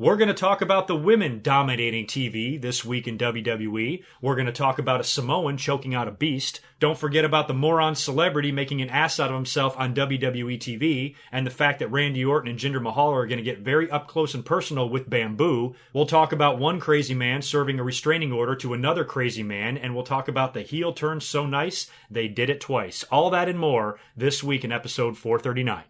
We're going to talk about the women dominating TV this week in WWE. We're going to talk about a Samoan choking out a beast. Don't forget about the moron celebrity making an ass out of himself on WWE TV, and the fact that Randy Orton and Jinder Mahal are going to get very up close and personal with bamboo. We'll talk about one crazy man serving a restraining order to another crazy man, and we'll talk about the heel turn so nice they did it twice. All that and more this week in episode 439.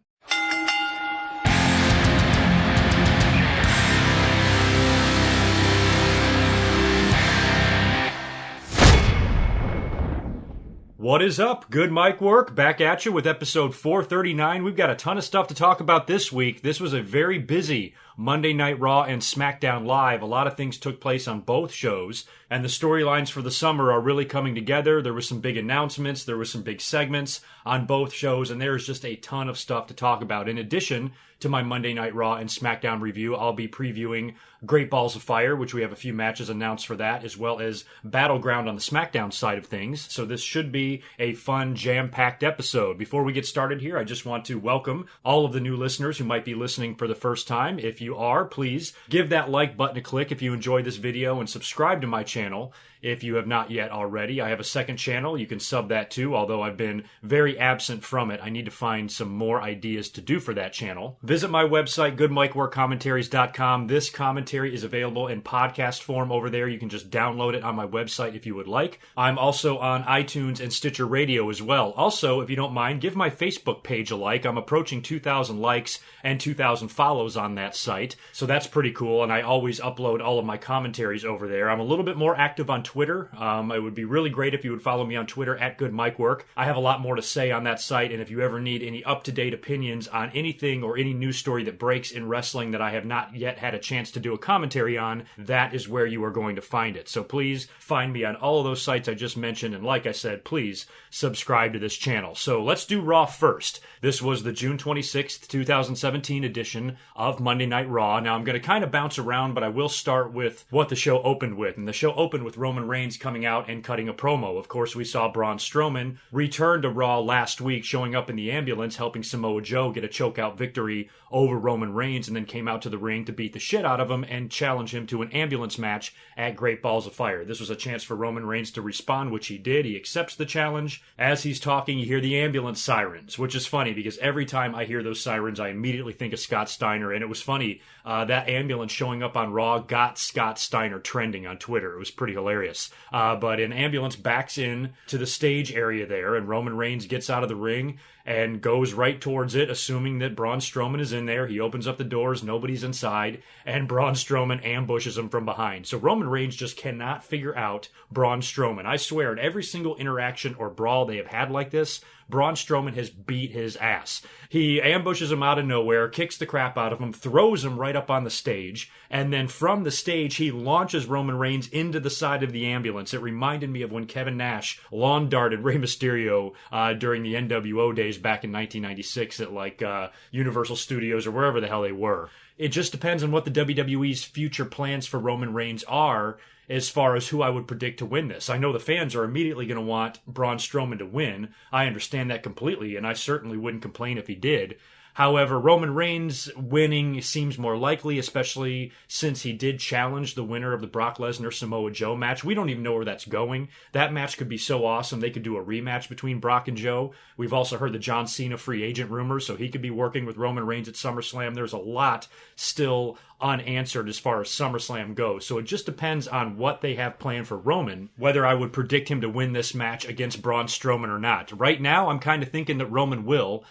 What is up? Good mic work. Back at you with episode 439. We've got a ton of stuff to talk about this week. This was a very busy Monday Night Raw and Smackdown Live. A lot of things took place on both shows, and the storylines for the summer are really coming together. There were some big announcements, there were some big segments on both shows, and there's just a ton of stuff to talk about. In addition to my Monday Night Raw and Smackdown review, I'll be previewing Great Balls of Fire, which we have a few matches announced for that, as well as Battleground on the Smackdown side of things. So this should be a fun, jam-packed episode. Before we get started here, I just want to welcome all of the new listeners who might be listening for the first time. If you are, please give that like button a click if you enjoyed this video, and subscribe to my channel if you have not yet already. I have a second channel. You can sub that too, although I've been very absent from it. I need to find some more ideas to do for that channel. Visit my website, GoodMicWorkCommentaries.com. This commentary is available in podcast form over there. You can just download it on my website if you would like. I'm also on iTunes and Stitcher Radio as well. Also, if you don't mind, give my Facebook page a like. I'm approaching 2,000 likes and 2,000 follows on that site, so that's pretty cool, and I always upload all of my commentaries over there. I'm a little bit more active on Twitter. It would be really great if you would follow me on Twitter at GoodMicWork. I have a lot more to say on that site, and if you ever need any up-to-date opinions on anything or any news story that breaks in wrestling that I have not yet had a chance to do a commentary on, that is where you are going to find it. So please find me on all of those sites I just mentioned, and like I said, please subscribe to this channel. So let's do Raw first. This was the June 26th, 2017 edition of Monday Night Raw. Now I'm going to kind of bounce around, but I will start with what the show opened with, and the show opened with Roman Reigns coming out and cutting a promo. Of course, we saw Braun Strowman return to Raw last week, showing up in the ambulance, helping Samoa Joe get a chokeout victory over Roman Reigns, and then came out to the ring to beat the shit out of him and challenge him to an ambulance match at Great Balls of Fire. This was a chance for Roman Reigns to respond, which he did. He accepts the challenge. As he's talking, you hear the ambulance sirens, which is funny because every time I hear those sirens, I immediately think of Scott Steiner, and it was funny. That ambulance showing up on Raw got Scott Steiner trending on Twitter. It was pretty hilarious. But an ambulance backs in to the stage area there, and Roman Reigns gets out of the ring and goes right towards it, assuming that Braun Strowman is in there. He opens up the doors, nobody's inside, and Braun Strowman ambushes him from behind. So Roman Reigns just cannot figure out Braun Strowman. I swear, at every single interaction or brawl they have had like this, Braun Strowman has beat his ass. He ambushes him out of nowhere, kicks the crap out of him, throws him right up on the stage, and then from the stage, he launches Roman Reigns into the side of the ambulance. It reminded me of when Kevin Nash lawn darted Rey Mysterio during the NWO days back in 1996 at Universal Studios or wherever the hell they were. It just depends on what the WWE's future plans for Roman Reigns are as far as who I would predict to win this. I know the fans are immediately going to want Braun Strowman to win. I understand that completely, and I certainly wouldn't complain if he did. However, Roman Reigns winning seems more likely, especially since he did challenge the winner of the Brock Lesnar-Samoa Joe match. We don't even know where that's going. That match could be so awesome. They could do a rematch between Brock and Joe. We've also heard the John Cena free agent rumors, so he could be working with Roman Reigns at SummerSlam. There's a lot still unanswered as far as SummerSlam goes. So it just depends on what they have planned for Roman, whether I would predict him to win this match against Braun Strowman or not. Right now, I'm kind of thinking that Roman will.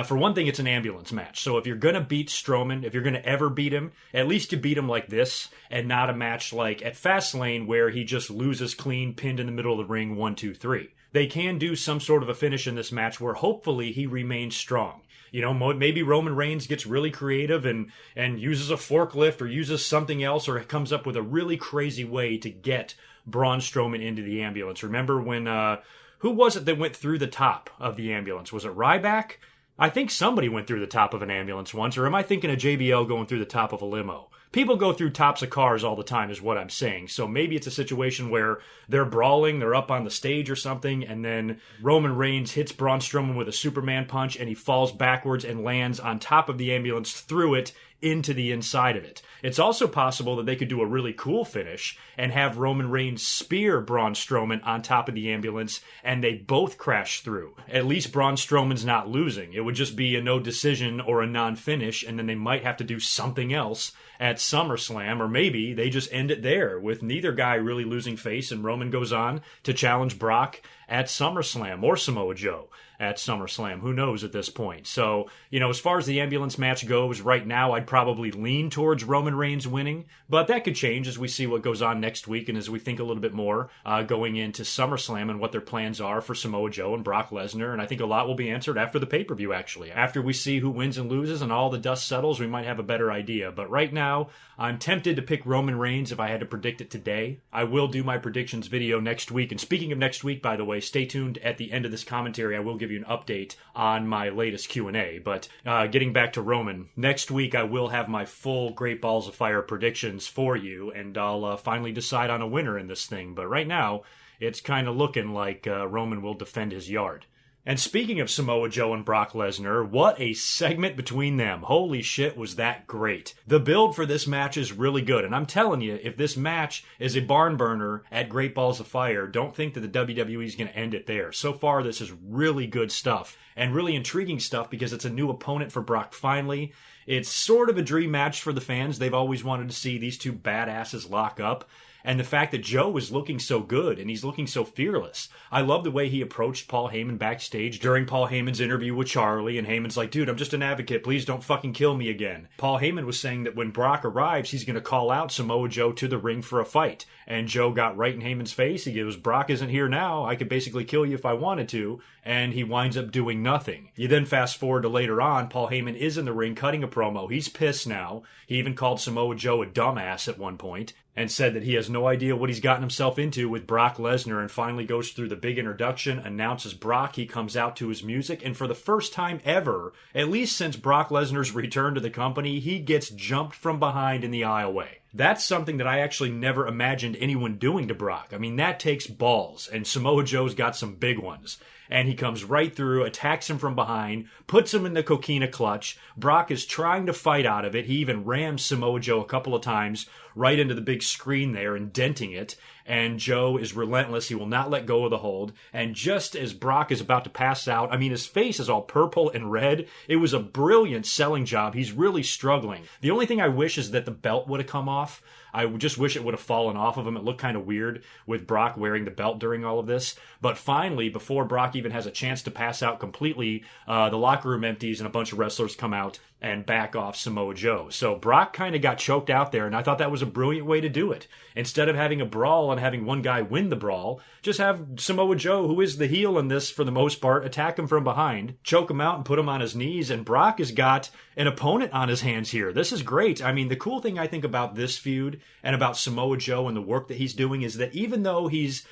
For one thing, it's an ambulance match. So if you're going to beat Strowman, if you're going to ever beat him, at least you beat him like this and not a match like at Fastlane where he just loses clean, pinned in the middle of the ring, 1, 2, 3. They can do some sort of a finish in this match where hopefully he remains strong. You know, maybe Roman Reigns gets really creative and uses a forklift or uses something else or comes up with a really crazy way to get Braun Strowman into the ambulance. Remember when, who was it that went through the top of the ambulance? Was it Ryback? I think somebody went through the top of an ambulance once, or am I thinking of JBL going through the top of a limo? People go through tops of cars all the time is what I'm saying. So maybe it's a situation where they're brawling, they're up on the stage or something, and then Roman Reigns hits Braun Strowman with a Superman punch, and he falls backwards and lands on top of the ambulance through it into the inside of it. It's also possible that they could do a really cool finish and have Roman Reigns spear Braun Strowman on top of the ambulance and they both crash through. At least Braun Strowman's not losing. It would just be a no decision or a non-finish, and then they might have to do something else at SummerSlam, or maybe they just end it there with neither guy really losing face and Roman goes on to challenge Brock at SummerSlam or Samoa Joe at SummerSlam. Who knows at this point? So, as far as the ambulance match goes, right now I'd probably lean towards Roman Reigns winning, but that could change as we see what goes on next week and as we think a little bit more going into SummerSlam and what their plans are for Samoa Joe and Brock Lesnar. And I think a lot will be answered after the pay-per-view, actually. After we see who wins and loses and all the dust settles, we might have a better idea. But right now, I'm tempted to pick Roman Reigns if I had to predict it today. I will do my predictions video next week. And speaking of next week, by the way, stay tuned at the end of this commentary. I will give you an update on my latest Q&A. But getting back to Roman, next week I will have my full Great Balls of Fire predictions for you, and I'll finally decide on a winner in this thing. But right now, it's kind of looking like Roman will defend his yard. And speaking of Samoa Joe and Brock Lesnar, what a segment between them. Holy shit, was that great. The build for this match is really good. And I'm telling you, if this match is a barn burner at Great Balls of Fire, don't think that the WWE is going to end it there. So far, this is really good stuff and really intriguing stuff because it's a new opponent for Brock finally. It's sort of a dream match for the fans. They've always wanted to see these two badasses lock up. And the fact that Joe is looking so good and he's looking so fearless. I love the way he approached Paul Heyman backstage during Paul Heyman's interview with Charlie. And Heyman's like, dude, I'm just an advocate. Please don't fucking kill me again. Paul Heyman was saying that when Brock arrives, he's going to call out Samoa Joe to the ring for a fight. And Joe got right in Heyman's face. He goes, Brock isn't here now. I could basically kill you if I wanted to. And he winds up doing nothing. You then fast forward to later on, Paul Heyman is in the ring cutting a promo. He's pissed now. He even called Samoa Joe a dumbass at one point and said that he has no idea what he's gotten himself into with Brock Lesnar, and finally goes through the big introduction, announces Brock, he comes out to his music, and for the first time ever, at least since Brock Lesnar's return to the company, he gets jumped from behind in the aisleway. That's something that I actually never imagined anyone doing to Brock. I mean, that takes balls, and Samoa Joe's got some big ones. And he comes right through, attacks him from behind, puts him in the coquina clutch. Brock is trying to fight out of it. He even rams Samoa Joe a couple of times right into the big screen there, indenting it. And Joe is relentless. He will not let go of the hold. And just as Brock is about to pass out, I mean, his face is all purple and red. It was a brilliant selling job. He's really struggling. The only thing I wish is that the belt would have come off. I just wish it would have fallen off of him. It looked kind of weird with Brock wearing the belt during all of this. But finally, before Brock even has a chance to pass out completely, the locker room empties and a bunch of wrestlers come out and back off Samoa Joe. So Brock kind of got choked out there, and I thought that was a brilliant way to do it. Instead of having a brawl and having one guy win the brawl, just have Samoa Joe, who is the heel in this for the most part, attack him from behind, choke him out and put him on his knees, and Brock has got an opponent on his hands here. This is great. I mean, the cool thing I think about this feud and about Samoa Joe and the work that he's doing is that even though he's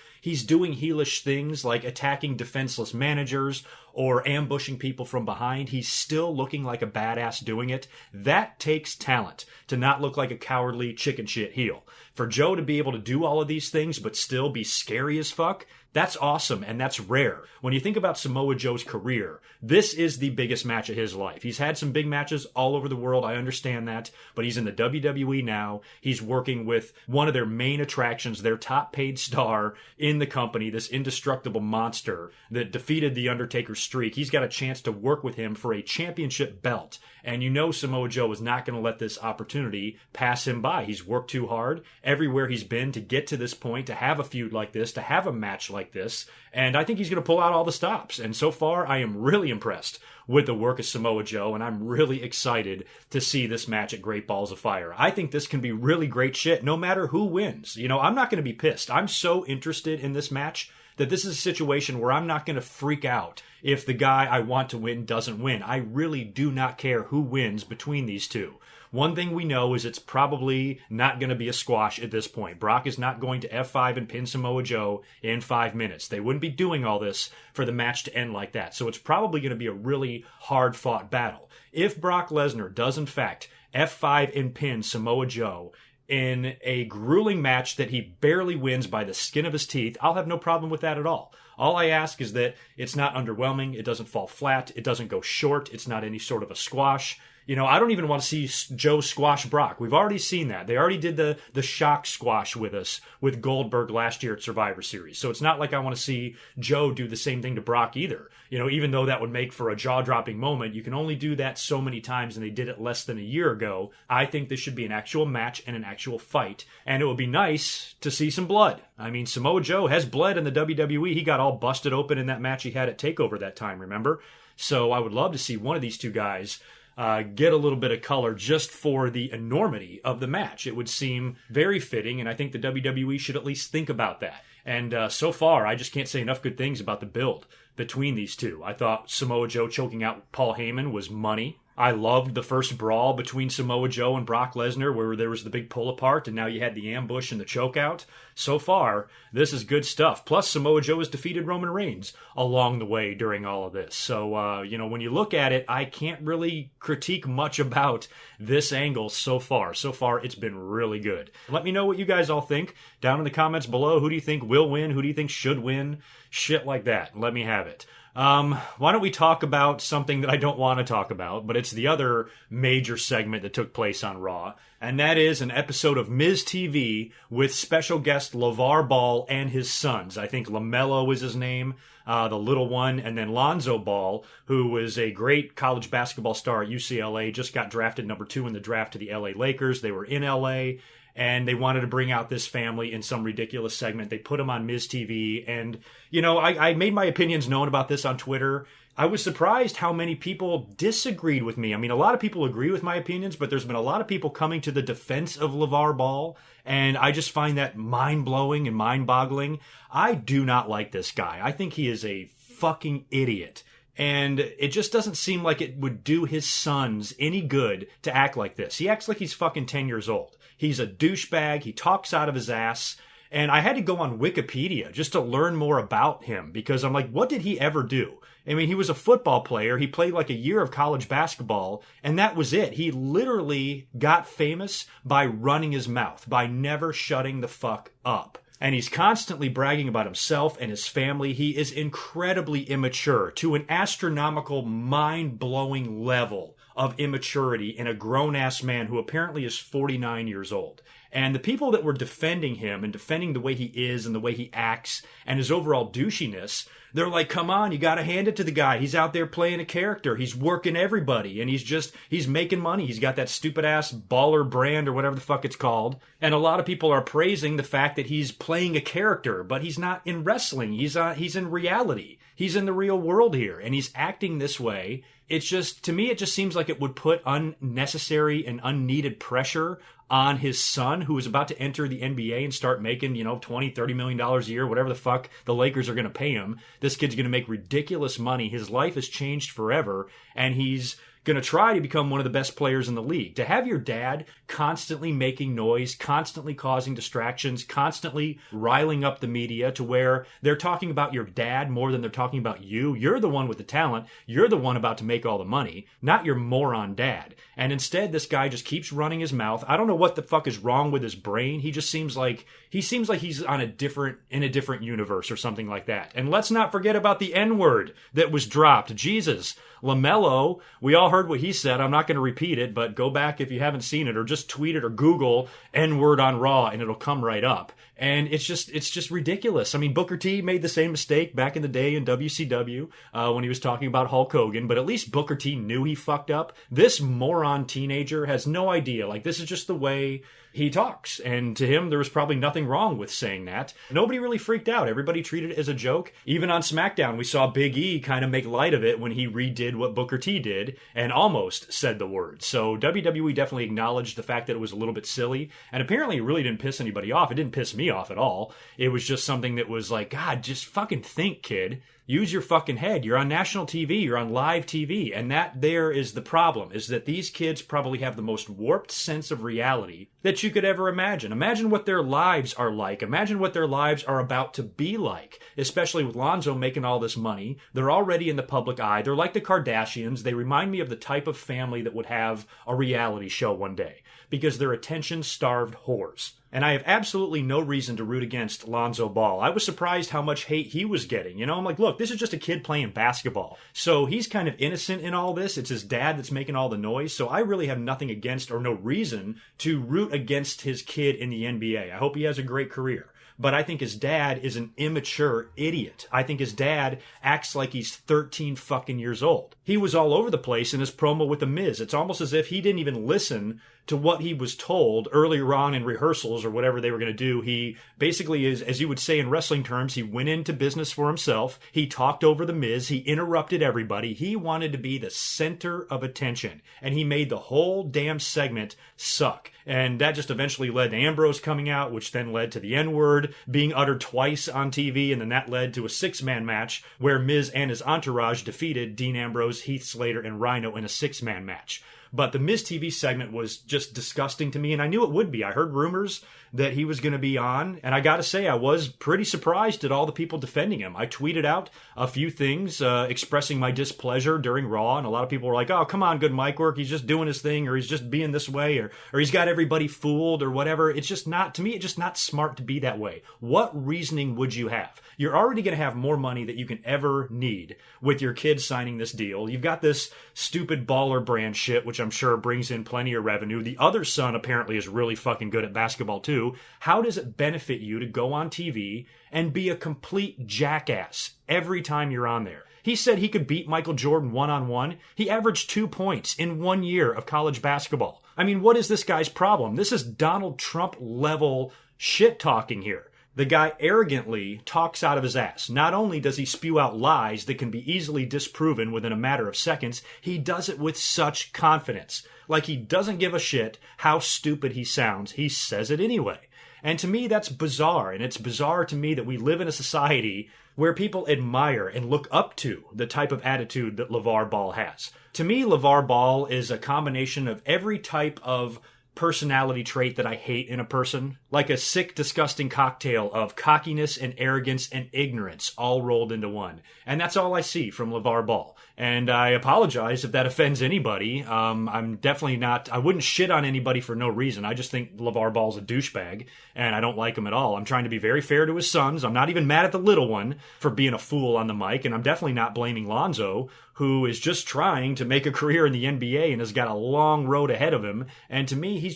doing heelish things like attacking defenseless managers or ambushing people from behind, he's still looking like a badass doing it. That takes talent to not look like a cowardly chicken shit heel. For Joe to be able to do all of these things but still be scary as fuck, that's awesome, and that's rare. When you think about Samoa Joe's career, this is the biggest match of his life. He's had some big matches all over the world, I understand that, but he's in the WWE now. He's working with one of their main attractions, their top paid star in the company, this indestructible monster that defeated The Undertaker's streak. He's got a chance to work with him for a championship belt, and you know Samoa Joe is not going to let this opportunity pass him by. He's worked too hard everywhere he's been to get to this point, to have a feud like this, to have a match like this, and I think he's going to pull out all the stops. And so far, I am really impressed with the work of Samoa Joe, and I'm really excited to see this match at Great Balls of Fire. I think this can be really great shit, no matter who wins. You know, I'm not going to be pissed. I'm so interested in this match that this is a situation where I'm not going to freak out if the guy I want to win doesn't win. I really do not care who wins between these two. One thing we know is it's probably not going to be a squash at this point. Brock is not going to F5 and pin Samoa Joe in 5 minutes. They wouldn't be doing all this for the match to end like that. So it's probably going to be a really hard-fought battle. If Brock Lesnar does, in fact, F5 and pin Samoa Joe in a grueling match that he barely wins by the skin of his teeth, I'll have no problem with that at all. All I ask is that it's not underwhelming, it doesn't fall flat, it doesn't go short, it's not any sort of a squash. I don't even want to see Joe squash Brock. We've already seen that. They already did the shock squash with us with Goldberg last year at Survivor Series. So it's not like I want to see Joe do the same thing to Brock either. Even though that would make for a jaw-dropping moment, you can only do that so many times, and they did it less than a year ago. I think this should be an actual match and an actual fight, and it would be nice to see some blood. I mean, Samoa Joe has bled in the WWE. He got all busted open in that match he had at TakeOver that time, remember? So I would love to see one of these two guys get a little bit of color just for the enormity of the match. It would seem very fitting, and I think the WWE should at least think about that. And so far, I just can't say enough good things about the build between these two. I thought Samoa Joe choking out Paul Heyman was money. I loved the first brawl between Samoa Joe and Brock Lesnar where there was the big pull apart and now you had the ambush and the choke out. So far, this is good stuff. Plus, Samoa Joe has defeated Roman Reigns along the way during all of this. So, when you look at it, I can't really critique much about this angle so far. So far, it's been really good. Let me know what you guys all think down in the comments below. Who do you think will win? Who do you think should win? Shit like that. Let me have it. Why don't we talk about something that I don't want to talk about, but it's the other major segment that took place on Raw, and that is an episode of MITB with special guest LaVar Ball and his sons. I think LaMelo is his name, the little one, and then Lonzo Ball, who was a great college basketball star at UCLA, just got drafted number 2 in the draft to the LA Lakers. They were in LA. And they wanted to bring out this family in some ridiculous segment. They put them on MITB. And, I made my opinions known about this on Twitter. I was surprised how many people disagreed with me. I mean, a lot of people agree with my opinions, but there's been a lot of people coming to the defense of LaVar Ball. And I just find that mind-blowing and mind-boggling. I do not like this guy. I think he is a fucking idiot. And it just doesn't seem like it would do his sons any good to act like this. He acts like he's fucking 10 years old. He's a douchebag. He talks out of his ass. And I had to go on Wikipedia just to learn more about him because I'm like, what did he ever do? I mean, he was a football player. He played like a year of college basketball, and that was it. He literally got famous by running his mouth, by never shutting the fuck up. And he's constantly bragging about himself and his family. He is incredibly immature to an astronomical, mind-blowing level of immaturity in a grown-ass man who apparently is 49 years old. And the people that were defending him and defending the way he is and the way he acts and his overall douchiness, they're like, come on, you got to hand it to the guy. He's out there playing a character. He's working everybody. And he's making money. He's got that stupid-ass baller brand or whatever the fuck it's called. And a lot of people are praising the fact that he's playing a character, but he's not in wrestling. He's in reality. He's in the real world here. And he's acting this way. It's just, to me, it just seems like it would put unnecessary and unneeded pressure on his son, who is about to enter the NBA and start making, $20-30 million a year, whatever the fuck the Lakers are going to pay him. This kid's going to make ridiculous money. His life has changed forever, and he's going to try to become one of the best players in the league. To have your dad constantly making noise, constantly causing distractions, constantly riling up the media to where they're talking about your dad more than they're talking about you. You're the one with the talent. You're the one about to make all the money, not your moron dad. And instead, this guy just keeps running his mouth. I don't know what the fuck is wrong with his brain. He just seems like he's in a different universe or something like that. And let's not forget about the N-word that was dropped. Jesus. LaMelo, we all heard what he said. I'm not going to repeat it, but go back if you haven't seen it, or just tweet it or Google N-word on Raw and it'll come right up. And it's just ridiculous. I mean, Booker T made the same mistake back in the day in WCW when he was talking about Hulk Hogan, but at least Booker T knew he fucked up. This moron teenager has no idea. Like, this is just the way he talks. And to him, there was probably nothing wrong with saying that. Nobody really freaked out. Everybody treated it as a joke. Even on Smackdown, we saw Big E kind of make light of it when he redid what Booker T did and almost said the word. So WWE definitely acknowledged the fact that it was a little bit silly. And apparently it really didn't piss anybody off. It didn't piss me off at all. It was just something that was like, God, just fucking think, kid. Use your fucking head. You're on national TV. You're on live TV. And that there is the problem, is that these kids probably have the most warped sense of reality that you could ever imagine. Imagine what their lives are like. Imagine what their lives are about to be like, especially with Lonzo making all this money. They're already in the public eye. They're like the Kardashians. They remind me of the type of family that would have a reality show one day because they're attention-starved whores. And I have absolutely no reason to root against Lonzo Ball. I was surprised how much hate he was getting. You know, I'm like, look, this is just a kid playing basketball. So he's kind of innocent in all this. It's his dad that's making all the noise. So I really have nothing against or no reason to root against his kid in the NBA. I hope he has a great career. But I think his dad is an immature idiot. I think his dad acts like he's 13 fucking years old. He was all over the place in his promo with The Miz. It's almost as if he didn't even listen to what he was told earlier on in rehearsals or whatever they were going to do. He basically is, as you would say in wrestling terms, he went into business for himself. He talked over The Miz. He interrupted everybody. He wanted to be the center of attention. And he made the whole damn segment suck. And that just eventually led to Ambrose coming out, which then led to the N-word being uttered twice on TV. And then that led to a 6-man match where Miz and his entourage defeated Dean Ambrose, Heath Slater, and Rhino in a 6-man match. But the Miz TV segment was just disgusting to me, and I knew it would be. I heard rumors that he was going to be on, and I got to say, I was pretty surprised at all the people defending him. I tweeted out a few things expressing my displeasure during Raw, and a lot of people were like, oh, come on, GoodMicWork, he's just doing his thing, or he's just being this way, or he's got everybody fooled, or whatever. It's just not, to me, it's just not smart to be that way. What reasoning would you have? You're already going to have more money that you can ever need with your kids signing this deal. You've got this stupid Balor brand shit, which I'm sure brings in plenty of revenue. The other son apparently is really fucking good at basketball too. How does it benefit you to go on TV and be a complete jackass every time you're on there? He said he could beat Michael Jordan one-on-one. He averaged 2 points in 1 year of college basketball. I mean, what is this guy's problem? This is Donald Trump level shit talking here. The guy arrogantly talks out of his ass. Not only does he spew out lies that can be easily disproven within a matter of seconds, he does it with such confidence. Like he doesn't give a shit how stupid he sounds. He says it anyway. And to me, that's bizarre. And it's bizarre to me that we live in a society where people admire and look up to the type of attitude that LaVar Ball has. To me, LaVar Ball is a combination of every type of personality trait that I hate in a person, like a sick, disgusting cocktail of cockiness and arrogance and ignorance all rolled into one. And that's all I see from LaVar Ball. And I apologize if that offends anybody. I'm definitely not, I wouldn't shit on anybody for no reason. I just think LaVar Ball's a douchebag, and I don't like him at all. I'm trying to be very fair to his sons. I'm not even mad at the little one for being a fool on the mic, and I'm definitely not blaming Lonzo, who is just trying to make a career in the NBA and has got a long road ahead of him. And to me, he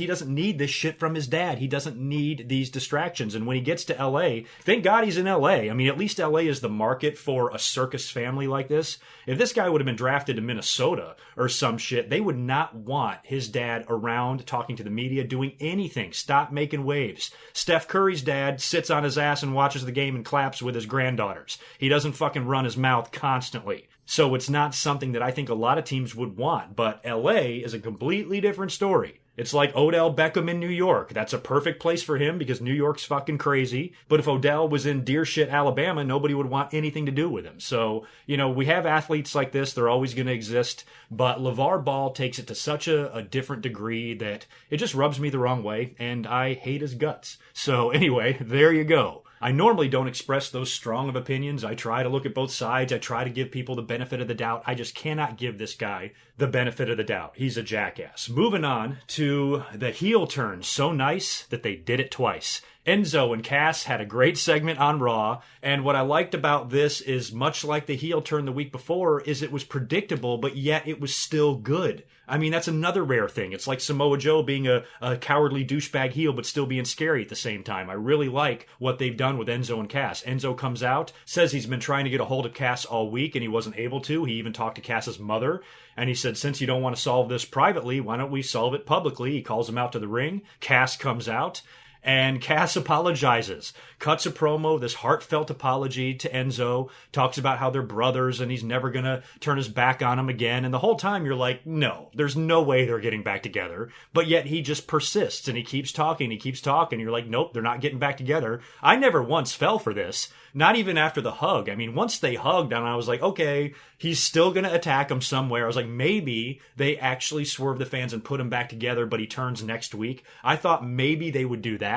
doesn't need this shit from his dad. He doesn't need these distractions. And when he gets to LA, thank God he's in LA. I mean, at least LA is the market for a circus family like this. If this guy would have been drafted to Minnesota or some shit, they would not want his dad around talking to the media, doing anything. Stop making waves. Steph Curry's dad sits on his ass and watches the game and claps with his granddaughters. He doesn't fucking run his mouth constantly. So it's not something that I think a lot of teams would want. But LA is a completely different story. It's like Odell Beckham in New York. That's a perfect place for him because New York's fucking crazy. But if Odell was in dear shit Alabama, nobody would want anything to do with him. So, you know, we have athletes like this. They're always going to exist. But LaVar Ball takes it to such a different degree that it just rubs me the wrong way. And I hate his guts. So anyway, there you go. I normally don't express those strong of opinions. I try to look at both sides. I try to give people the benefit of the doubt. I just cannot give this guy the benefit of the doubt. He's a jackass. Moving on to the heel turn. So nice that they did it twice. Enzo and Cass had a great segment on Raw, and what I liked about this is, much like the heel turn the week before, is it was predictable, but yet it was still good. I mean, that's another rare thing. It's like Samoa Joe being a cowardly douchebag heel, but still being scary at the same time. I really like what they've done with Enzo and Cass. Enzo comes out, says he's been trying to get a hold of Cass all week, and he wasn't able to. He even talked to Cass's mother, and he said, since you don't want to solve this privately, why don't we solve it publicly? He calls him out to the ring. Cass comes out. And Cass apologizes, cuts a promo, this heartfelt apology to Enzo, talks about how they're brothers and he's never going to turn his back on him again. And the whole time you're like, no, there's no way they're getting back together. But yet he just persists and he keeps talking. You're like, nope, they're not getting back together. I never once fell for this. Not even after the hug. I mean, once they hugged and I was like, okay, he's still going to attack him somewhere. I was like, maybe they actually swerve the fans and put him back together, but he turns next week. I thought maybe they would do that.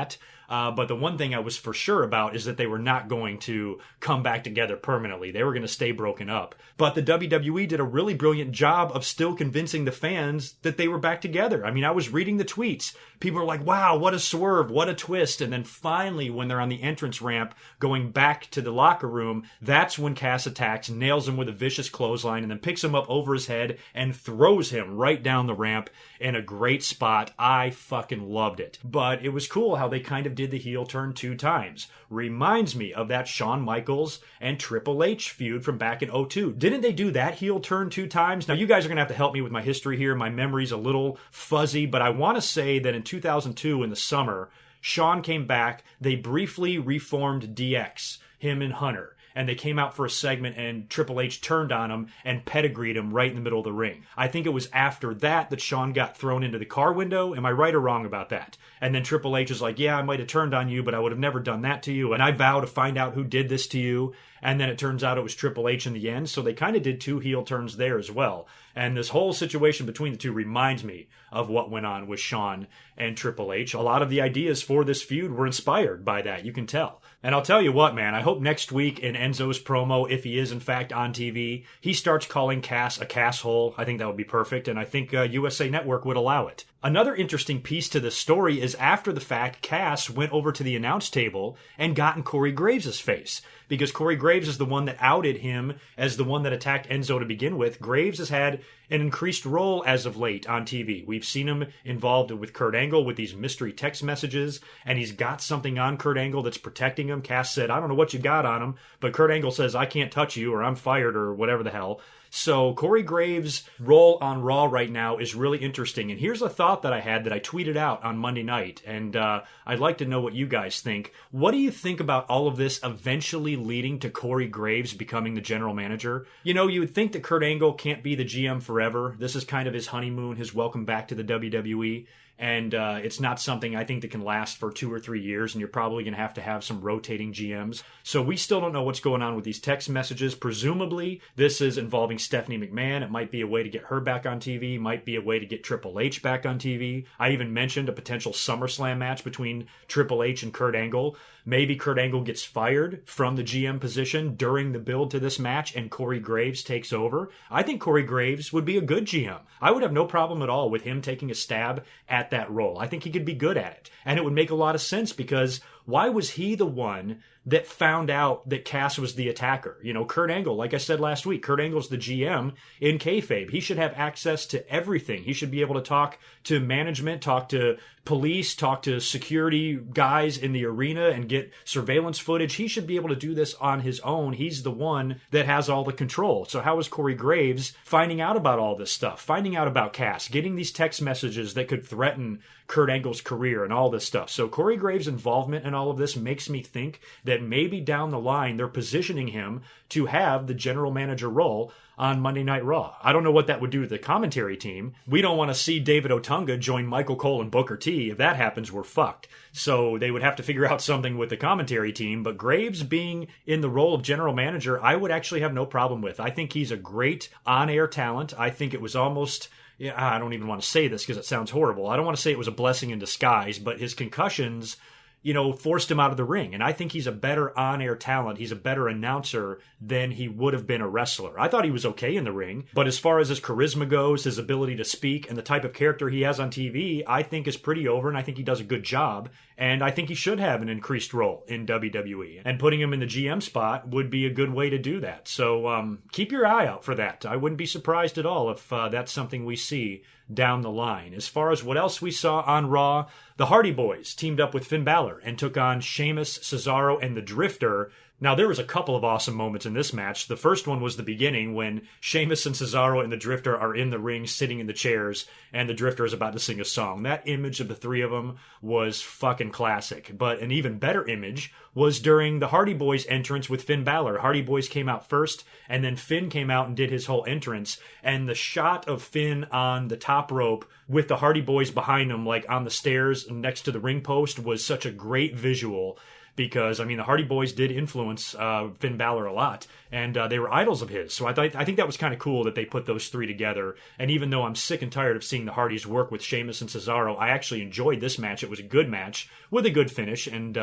But the one thing I was for sure about is that they were not going to come back together permanently. They were going to stay broken up. But the WWE did a really brilliant job of still convincing the fans that they were back together. I mean, I was reading the tweets. People were like, wow, what a swerve, what a twist. And then finally, when they're on the entrance ramp going back to the locker room, that's when Cass attacks, nails him with a vicious clothesline, and then picks him up over his head and throws him right down the ramp in a great spot. I fucking loved it. But it was cool how they kind of did the heel turn 2 times. Reminds me of that Shawn Michaels and Triple H feud from back in '02. Didn't they do that heel turn 2 times? Now, you guys are going to have to help me with my history here. My memory's a little fuzzy, but I want to say that in 2002 in the summer, Shawn came back. They briefly reformed DX, him and Hunter. And they came out for a segment and Triple H turned on him and pedigreed him right in the middle of the ring. I think it was after that that Shawn got thrown into the car window. Am I right or wrong about that? And then Triple H is like, yeah, I might have turned on you, but I would have never done that to you. And I vow to find out who did this to you. And then it turns out it was Triple H in the end. So they kind of did 2 heel turns there as well. And this whole situation between the two reminds me of what went on with Shawn and Triple H. A lot of the ideas for this feud were inspired by that, you can tell. And I'll tell you what, man, I hope next week in Enzo's promo, if he is in fact on TV, he starts calling Cass a casshole. I think that would be perfect, and I think USA Network would allow it. Another interesting piece to this story is after the fact, Cass went over to the announce table and got in Corey Graves' face. Because Corey Graves is the one that outed him as the one that attacked Enzo to begin with. Graves has had an increased role as of late on TV. We've seen him involved with Kurt Angle with these mystery text messages, and he's got something on Kurt Angle that's protecting him. Cass said, I don't know what you got on him, but Kurt Angle says, I can't touch you, or I'm fired, or whatever the hell. So Corey Graves' role on Raw right now is really interesting. And here's a thought that I had that I tweeted out on Monday night. And I'd like to know what you guys think. What do you think about all of this eventually leading to Corey Graves becoming the general manager? You know, you would think that Kurt Angle can't be the GM forever. This is kind of his honeymoon, his welcome back to the WWE. And it's not something I think that can last for 2 or 3 years, and you're probably going to have some rotating GMs. So we still don't know what's going on with these text messages. Presumably, this is involving Stephanie McMahon. It might be a way to get her back on TV, might be a way to get Triple H back on TV. I even mentioned a potential SummerSlam match between Triple H and Kurt Angle. Maybe Kurt Angle gets fired from the GM position during the build to this match and Corey Graves takes over. I think Corey Graves would be a good GM. I would have no problem at all with him taking a stab at that role. I think he could be good at it. And it would make a lot of sense because why was he the one that found out that Cass was the attacker? You know, Kurt Angle, like I said last week, Kurt Angle's the GM in kayfabe. He should have access to everything. He should be able to talk to management, talk to police, talk to security guys in the arena and get surveillance footage. He should be able to do this on his own. He's the one that has all the control. So how is Corey Graves finding out about all this stuff, finding out about Cass, getting these text messages that could threaten Kurt Angle's career and all this stuff? So Corey Graves' involvement in all of this makes me think that maybe down the line they're positioning him to have the general manager role on Monday Night Raw. I don't know what that would do to the commentary team. We don't want to see David Otunga join Michael Cole and Booker T. If that happens, we're fucked. So they would have to figure out something with the commentary team. But Graves being in the role of general manager, I would actually have no problem with. I think he's a great on-air talent. I think it was almost... Yeah, I don't even want to say this because it sounds horrible. I don't want to say it was a blessing in disguise, but his concussions, you know, forced him out of the ring. And I think he's a better on-air talent. He's a better announcer than he would have been a wrestler. I thought he was okay in the ring, but as far as his charisma goes, his ability to speak, and the type of character he has on TV, I think is pretty over, and I think he does a good job. And I think he should have an increased role in WWE. And putting him in the GM spot would be a good way to do that. So keep your eye out for that. I wouldn't be surprised at all if that's something we see down the line. As far as what else we saw on Raw, the Hardy Boys teamed up with Finn Balor and took on Sheamus, Cesaro, and the Drifter. Now, there was a couple of awesome moments in this match. The first one was the beginning when Sheamus and Cesaro and the Drifter are in the ring sitting in the chairs and the Drifter is about to sing a song. That image of the three of them was fucking classic. But an even better image was during the Hardy Boys entrance with Finn Balor. Hardy Boys came out first and then Finn came out and did his whole entrance. And the shot of Finn on the top rope with the Hardy Boys behind him, like on the stairs next to the ring post, was such a great visual because, I mean, the Hardy Boys did influence Finn Balor a lot, and they were idols of his. So I think that was kind of cool that they put those three together. And even though I'm sick and tired of seeing the Hardys work with Sheamus and Cesaro, I actually enjoyed this match. It was a good match with a good finish, and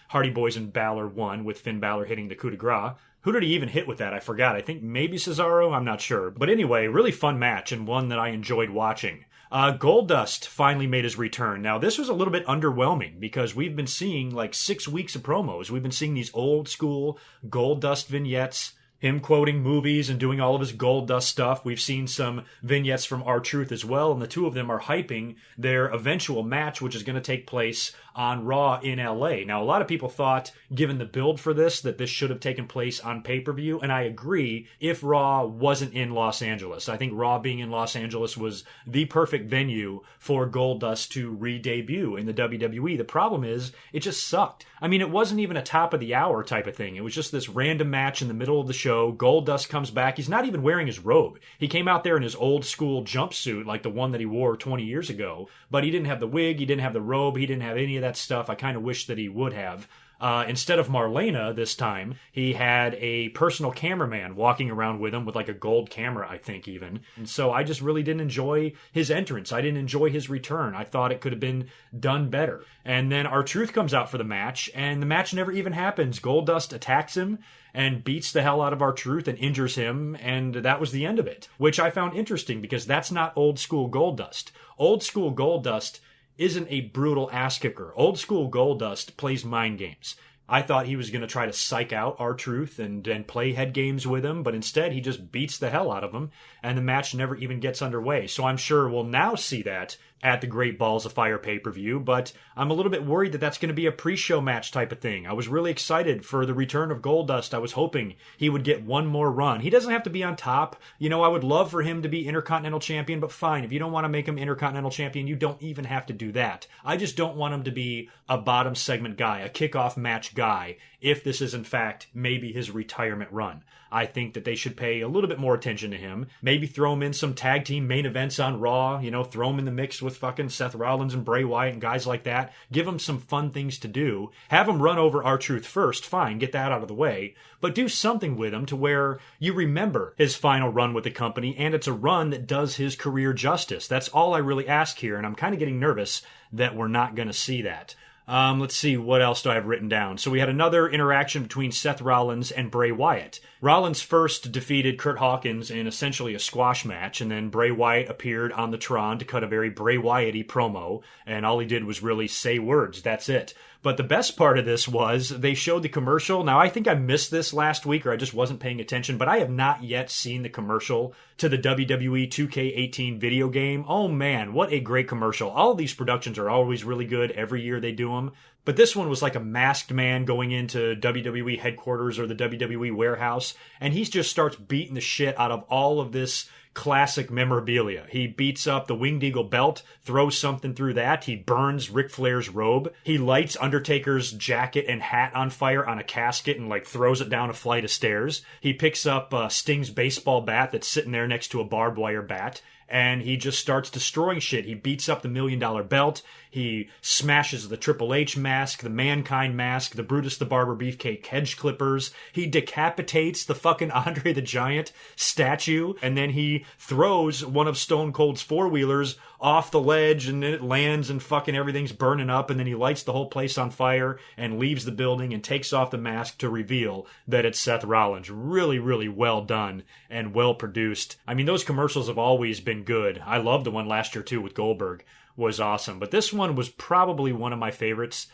Hardy Boys and Balor won with Finn Balor hitting the coup de grace. Who did he even hit with that? I forgot. I think maybe Cesaro? I'm not sure. But anyway, really fun match and one that I enjoyed watching. Goldust finally made his return. Now, this was a little bit underwhelming because we've been seeing like 6 weeks of promos. We've been seeing these old school Goldust vignettes, him quoting movies and doing all of his Goldust stuff. We've seen some vignettes from R-Truth as well, and the two of them are hyping their eventual match, which is going to take place on Raw in LA. Now, a lot of people thought, given the build for this, that this should have taken place on pay-per-view, and I agree if Raw wasn't in Los Angeles. I think Raw being in Los Angeles was the perfect venue for Goldust to re-debut in the WWE. The problem is, it just sucked. I mean, it wasn't even a top-of-the-hour type of thing. It was just this random match in the middle of the show. Goldust comes back. He's not even wearing his robe. He came out there in his old-school jumpsuit, like the one that he wore 20 years ago, but he didn't have the wig, he didn't have the robe, he didn't have any of that stuff. I kind of wish that he would have. Instead of Marlena this time, he had a personal cameraman walking around with him with like a gold camera, I think even. And so I just really didn't enjoy his entrance. I didn't enjoy his return. I thought it could have been done better. And then R-Truth comes out for the match, and the match never even happens. Goldust attacks him and beats the hell out of R-Truth and injures him, and that was the end of it. Which I found interesting because that's not old school Goldust. Old school Goldust isn't a brutal ass kicker. Old school Goldust plays mind games. I thought he was going to try to psych out R-Truth and play head games with him, but instead he just beats the hell out of him, and the match never even gets underway. So I'm sure we'll now see that at the Great Balls of Fire pay-per-view, but I'm a little bit worried that that's going to be a pre-show match type of thing. I was really excited for the return of Goldust. I was hoping he would get one more run. He doesn't have to be on top. You know, I would love for him to be Intercontinental Champion, but fine, if you don't want to make him Intercontinental Champion, you don't even have to do that. I just don't want him to be a bottom segment guy, a kickoff match guy, if this is in fact maybe his retirement run. I think that they should pay a little bit more attention to him. Maybe throw him in some tag team main events on Raw, you know, throw him in the mix with fucking Seth Rollins and Bray Wyatt and guys like that. Give him some fun things to do. Have him run over R-Truth first, fine, get that out of the way. But do something with him to where you remember his final run with the company, and it's a run that does his career justice. That's all I really ask here, and I'm kind of getting nervous that we're not going to see that. Let's see, what else do I have written down? So we had another interaction between Seth Rollins and Bray Wyatt. Rollins first defeated Curt Hawkins in essentially a squash match, and then Bray Wyatt appeared on the Tron to cut a very Bray Wyatt-y promo, and all he did was really say words. That's it. But the best part of this was they showed the commercial. Now, I think I missed this last week, or I just wasn't paying attention, but I have not yet seen the commercial to the WWE 2K18 video game. Oh man, what a great commercial. All of these productions are always really good. Every year they do them. But this one was like a masked man going into WWE headquarters or the WWE warehouse, and he just starts beating the shit out of all of this classic memorabilia. He beats up the Winged Eagle belt, throws something through that. He burns Ric Flair's robe. He lights Undertaker's jacket and hat on fire on a casket and like throws it down a flight of stairs. He picks up Sting's baseball bat that's sitting there next to a barbed wire bat, and he just starts destroying shit. He beats up the $1 Million belt. He smashes the Triple H mask, the Mankind mask, the Brutus the Barber Beefcake hedge clippers. He decapitates the fucking Andre the Giant statue, and then he throws one of Stone Cold's four-wheelers off the ledge, and then it lands and fucking everything's burning up, and then he lights the whole place on fire and leaves the building and takes off the mask to reveal that it's Seth Rollins. Really, really well done and well produced. I mean, those commercials have always been good. I loved the one last year too with Goldberg. Was awesome. But this one was probably one of my favorites.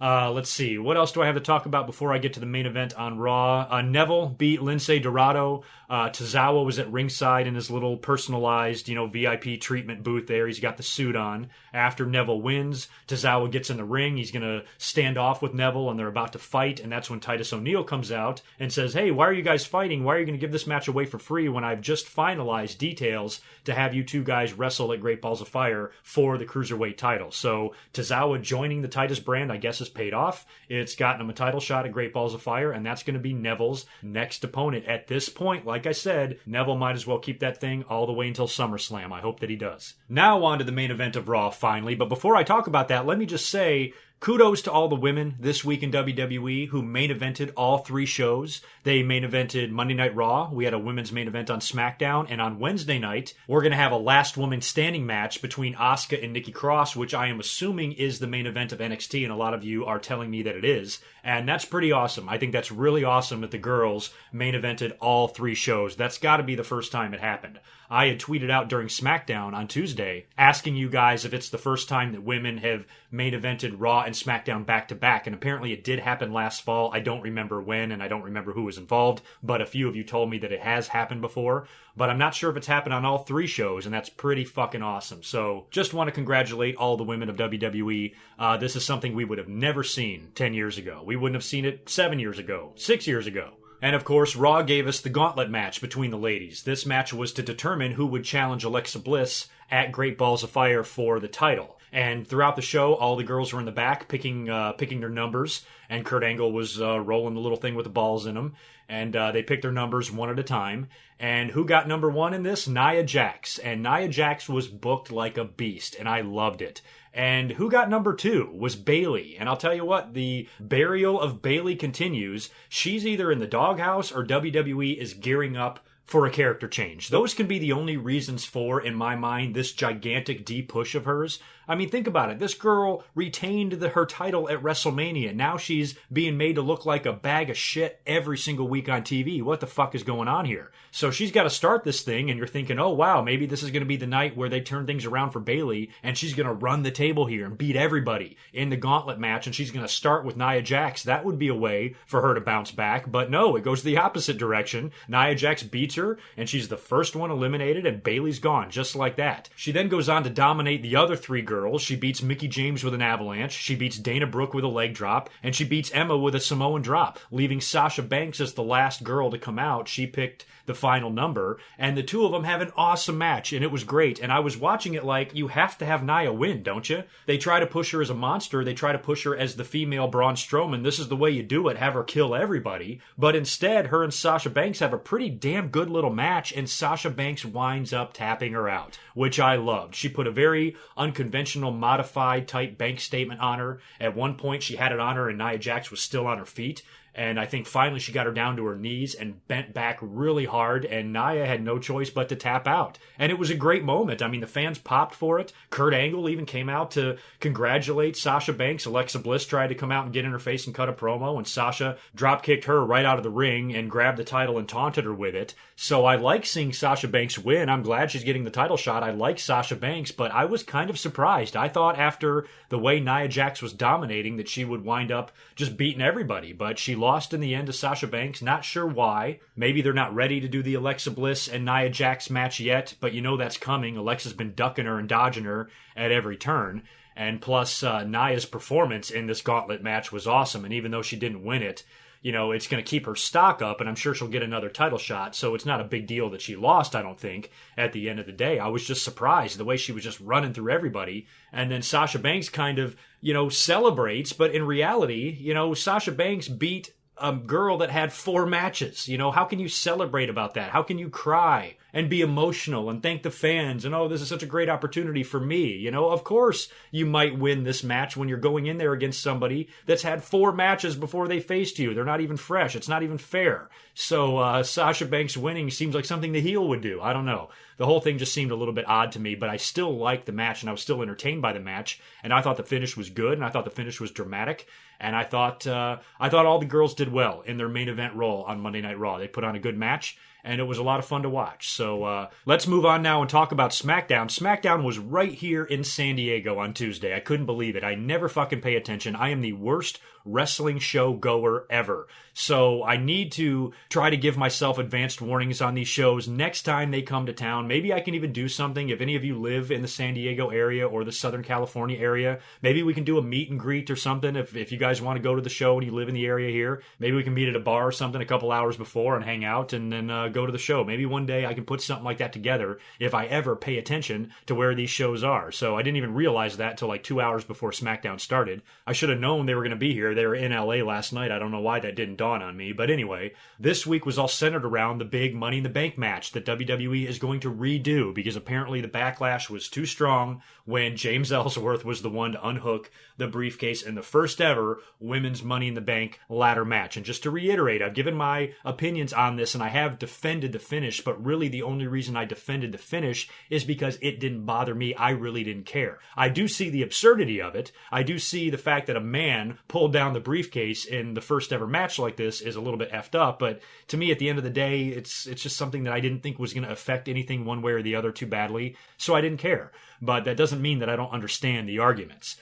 Let's see. What else do I have to talk about before I get to the main event on Raw? Neville beat Lince Dorado. Tozawa was at ringside in his little personalized, VIP treatment booth there. He's got the suit on. After Neville wins, Tozawa gets in the ring. He's going to stand off with Neville, and they're about to fight. And that's when Titus O'Neil comes out and says, hey, why are you guys fighting? Why are you going to give this match away for free when I've just finalized details to have you two guys wrestle at Great Balls of Fire for the Cruiserweight title? So Tozawa joining the Titus brand, I guess, is paid off. It's gotten him a title shot at Great Balls of Fire, and that's going to be Neville's next opponent. At this point, like I said, Neville might as well keep that thing all the way until SummerSlam. I hope that he does. Now on to the main event of Raw, finally. But before I talk about that, let me just say, kudos to all the women this week in WWE who main evented all 3 shows. They main evented Monday Night Raw. We had a women's main event on SmackDown. And on Wednesday night, we're going to have a last woman standing match between Asuka and Nikki Cross, which I am assuming is the main event of NXT. And a lot of you are telling me that it is. And that's pretty awesome. I think that's really awesome that the girls main evented all 3 shows. That's got to be the first time it happened. I had tweeted out during SmackDown on Tuesday asking you guys if it's the first time that women have main evented Raw and SmackDown back to back, and apparently it did happen last fall. I don't remember when, and I don't remember who was involved, but a few of you told me that it has happened before, but I'm not sure if it's happened on all 3 shows, and that's pretty fucking awesome. So just want to congratulate all the women of WWE. This is something we would have never seen 10 years ago. We wouldn't have seen it 7 years ago, 6 years ago. And of course, Raw gave us the gauntlet match between the ladies. This match was to determine who would challenge Alexa Bliss at Great Balls of Fire for the title. And throughout the show, all the girls were in the back picking their numbers, and Kurt Angle was rolling the little thing with the balls in them. And they picked their numbers one at a time. And who got number 1 in this? Nia Jax. And Nia Jax was booked like a beast, and I loved it. And who got number 2 was Bayley. And I'll tell you what, the burial of Bayley continues. She's either in the doghouse or WWE is gearing up for a character change. Those can be the only reasons for, in my mind, this gigantic D-push of hers. I mean, think about it. This girl retained her title at WrestleMania. Now she's being made to look like a bag of shit every single week on TV. What the fuck is going on here? So she's got to start this thing, and you're thinking, oh, wow, maybe this is going to be the night where they turn things around for Bayley, and she's going to run the table here and beat everybody in the gauntlet match, and she's going to start with Nia Jax. That would be a way for her to bounce back. But no, it goes the opposite direction. Nia Jax beats her, and she's the first one eliminated, and Bayley's gone, just like that. She then goes on to dominate the other 3 girls. She beats Mickie James with an avalanche, she beats Dana Brooke with a leg drop, and she beats Emma with a Samoan drop, leaving Sasha Banks as the last girl to come out. She picked the final number, and the 2 of them have an awesome match, and it was great. And I was watching it like, you have to have Nia win, don't you? They try to push her as a monster, they try to push her as the female Braun Strowman. This is the way you do it, have her kill everybody. But instead, her and Sasha Banks have a pretty damn good little match, and Sasha Banks winds up tapping her out, which I loved. She put a very unconventional, modified type bank statement on her. At one point, she had it on her, and Nia Jax was still on her feet. And I think finally she got her down to her knees and bent back really hard, and Nia had no choice but to tap out. And it was a great moment. I mean, the fans popped for it. Kurt Angle even came out to congratulate Sasha Banks. Alexa Bliss tried to come out and get in her face and cut a promo, and Sasha drop-kicked her right out of the ring and grabbed the title and taunted her with it. So I like seeing Sasha Banks win. I'm glad she's getting the title shot. I like Sasha Banks, but I was kind of surprised. I thought after the way Nia Jax was dominating that she would wind up just beating everybody, but she lost in the end to Sasha Banks. Not sure why. Maybe they're not ready to do the Alexa Bliss and Nia Jax match yet, but you know that's coming. Alexa's been ducking her and dodging her at every turn. And plus, Nia's performance in this gauntlet match was awesome. And even though she didn't win it, you know, it's going to keep her stock up, and I'm sure she'll get another title shot. So it's not a big deal that she lost, I don't think, at the end of the day. I was just surprised the way she was just running through everybody. And then Sasha Banks kind of, you know, celebrates. But in reality, you know, Sasha Banks beat a girl that had 4 matches. You know, how can you celebrate about that? How can you cry and be emotional and thank the fans and, oh, this is such a great opportunity for me? You know, of course you might win this match when you're going in there against somebody that's had 4 matches before they faced you. They're not even fresh. It's not even fair. So Sasha Banks winning seems like something the heel would do. I don't know. The whole thing just seemed a little bit odd to me, but I still liked the match, and I was still entertained by the match, and I thought the finish was good, and I thought the finish was dramatic, and I thought all the girls did well in their main event role on Monday Night Raw. They put on a good match, and it was a lot of fun to watch. So let's move on now and talk about SmackDown. SmackDown was right here in San Diego on Tuesday. I couldn't believe it. I never fucking pay attention. I am the worst wrestling show goer ever. So I need to try to give myself advanced warnings on these shows next time they come to town. Maybe I can even do something. If any of you live in the San Diego area or the Southern California area, maybe we can do a meet and greet or something. If you guys want to go to the show and you live in the area here, maybe we can meet at a bar or something a couple hours before and hang out and then go to the show. Maybe one day I can put something like that together if I ever pay attention to where these shows are. So I didn't even realize that till like 2 hours before SmackDown started. I should have known they were going to be here. They were in LA last night. I don't know why that didn't dawn on me. But anyway, this week was all centered around the big Money in the Bank match that WWE is going to redo because apparently the backlash was too strong when James Ellsworth was the one to unhook the briefcase in the first ever women's Money in the Bank ladder match. And just to reiterate, I've given my opinions on this and I have defended the finish, but really the only reason I defended the finish is because it didn't bother me. I really didn't care. I do see the absurdity of it. I do see the fact that a man pulled down the briefcase in the first ever match like this is a little bit effed up, but to me at the end of the day, it's just something that I didn't think was going to affect anything one way or the other too badly, so I didn't care. But that doesn't mean that I don't understand the arguments.